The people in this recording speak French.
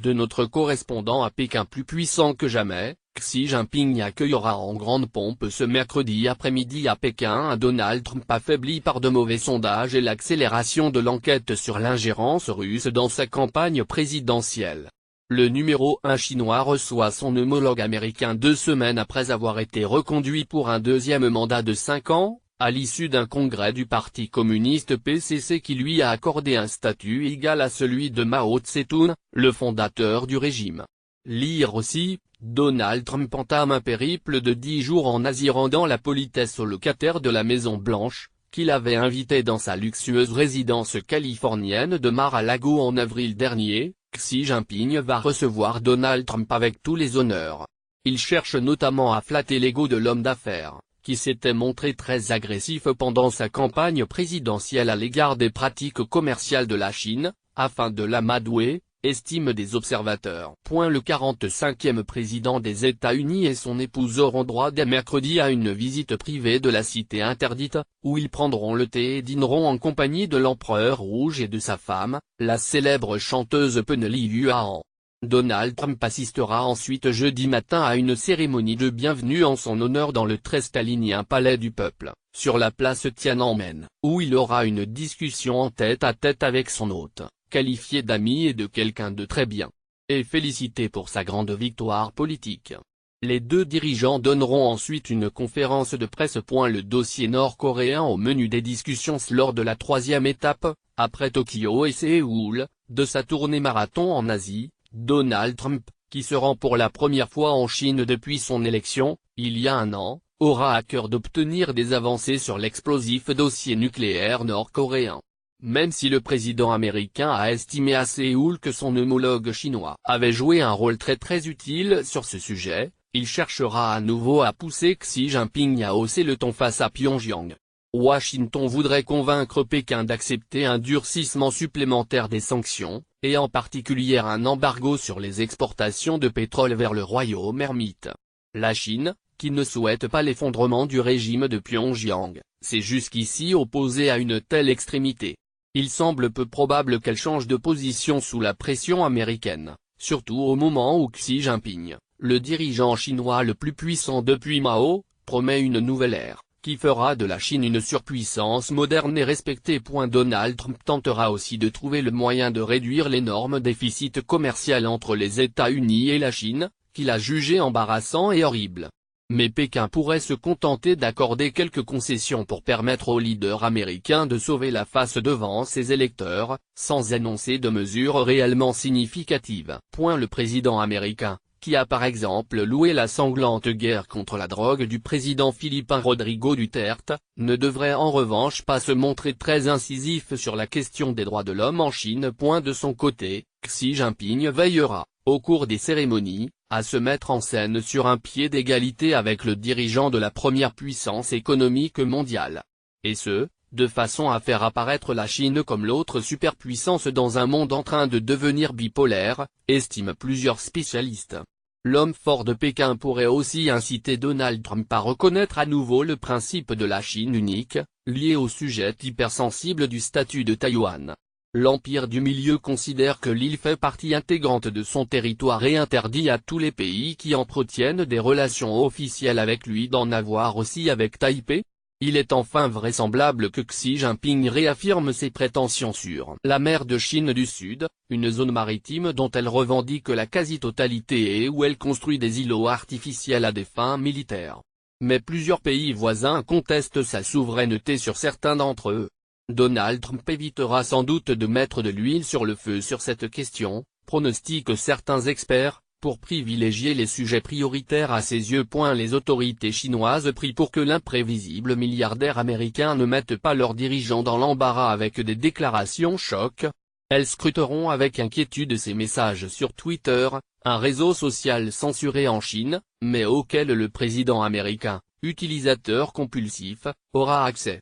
De notre correspondant à Pékin plus puissant que jamais, Xi Jinping accueillera en grande pompe ce mercredi après-midi à Pékin un Donald Trump affaibli par de mauvais sondages et l'accélération de l'enquête sur l'ingérence russe dans sa campagne présidentielle. Le numéro 1 chinois reçoit son homologue américain 2 semaines après avoir été reconduit pour un deuxième mandat de 5 ans, à l'issue d'un congrès du Parti communiste PCC qui lui a accordé un statut égal à celui de Mao Tse-tung, le fondateur du régime. Lire aussi, Donald Trump entame un périple de 10 jours en Asie rendant la politesse aux locataires de la Maison-Blanche, qu'il avait invité dans sa luxueuse résidence californienne de Mar-a-Lago en avril dernier. Xi Jinping va recevoir Donald Trump avec tous les honneurs. Il cherche notamment à flatter l'ego de l'homme d'affaires, qui s'était montré très agressif pendant sa campagne présidentielle à l'égard des pratiques commerciales de la Chine, afin de l'amadouer, estime des observateurs. Le 45e président des États-Unis et son épouse auront droit dès mercredi à une visite privée de la cité interdite, où ils prendront le thé et dîneront en compagnie de l'empereur rouge et de sa femme, la célèbre chanteuse Penely Yuan. Donald Trump assistera ensuite jeudi matin à une cérémonie de bienvenue en son honneur dans le très stalinien Palais du Peuple, sur la place Tiananmen, où il aura une discussion en tête-à-tête avec son hôte, qualifié d'ami et de quelqu'un de très bien, et félicité pour sa grande victoire politique. Les deux dirigeants donneront ensuite une conférence de presse. Le dossier nord-coréen au menu des discussions lors de la 3e étape, après Tokyo et Séoul, de sa tournée marathon en Asie. Donald Trump, qui se rend pour la première fois en Chine depuis son élection, il y a un an, aura à cœur d'obtenir des avancées sur l'explosif dossier nucléaire nord-coréen. Même si le président américain a estimé à Séoul que son homologue chinois avait joué un rôle très utile sur ce sujet, il cherchera à nouveau à pousser Xi Jinping à hausser le ton face à Pyongyang. Washington voudrait convaincre Pékin d'accepter un durcissement supplémentaire des sanctions, et en particulier un embargo sur les exportations de pétrole vers le royaume ermite. La Chine, qui ne souhaite pas l'effondrement du régime de Pyongyang, s'est jusqu'ici opposée à une telle extrémité. Il semble peu probable qu'elle change de position sous la pression américaine, surtout au moment où Xi Jinping, le dirigeant chinois le plus puissant depuis Mao, promet une nouvelle ère, qui fera de la Chine une surpuissance moderne et respectée. Donald Trump tentera aussi de trouver le moyen de réduire l'énorme déficit commercial entre les États-Unis et la Chine, qu'il a jugé embarrassant et horrible. Mais Pékin pourrait se contenter d'accorder quelques concessions pour permettre au leader américain de sauver la face devant ses électeurs, sans annoncer de mesures réellement significatives. Le président américain, qui a par exemple loué la sanglante guerre contre la drogue du président philippin Rodrigo Duterte, ne devrait en revanche pas se montrer très incisif sur la question des droits de l'homme en Chine. De son côté, Xi Jinping veillera, au cours des cérémonies, à se mettre en scène sur un pied d'égalité avec le dirigeant de la première puissance économique mondiale. Et ce, de façon à faire apparaître la Chine comme l'autre superpuissance dans un monde en train de devenir bipolaire, estiment plusieurs spécialistes. L'homme fort de Pékin pourrait aussi inciter Donald Trump à reconnaître à nouveau le principe de la Chine unique, lié au sujet hypersensible du statut de Taïwan. L'Empire du Milieu considère que l'île fait partie intégrante de son territoire et interdit à tous les pays qui entretiennent des relations officielles avec lui d'en avoir aussi avec Taipei. Il est enfin vraisemblable que Xi Jinping réaffirme ses prétentions sur la mer de Chine du Sud, une zone maritime dont elle revendique la quasi-totalité et où elle construit des îlots artificiels à des fins militaires. Mais plusieurs pays voisins contestent sa souveraineté sur certains d'entre eux. Donald Trump évitera sans doute de mettre de l'huile sur le feu sur cette question, pronostiquent certains experts, pour privilégier les sujets prioritaires à ses yeux. Les autorités chinoises prient pour que l'imprévisible milliardaire américain ne mette pas leurs dirigeants dans l'embarras avec des déclarations choc. Elles scruteront avec inquiétude ces messages sur Twitter, un réseau social censuré en Chine, mais auquel le président américain, utilisateur compulsif, aura accès.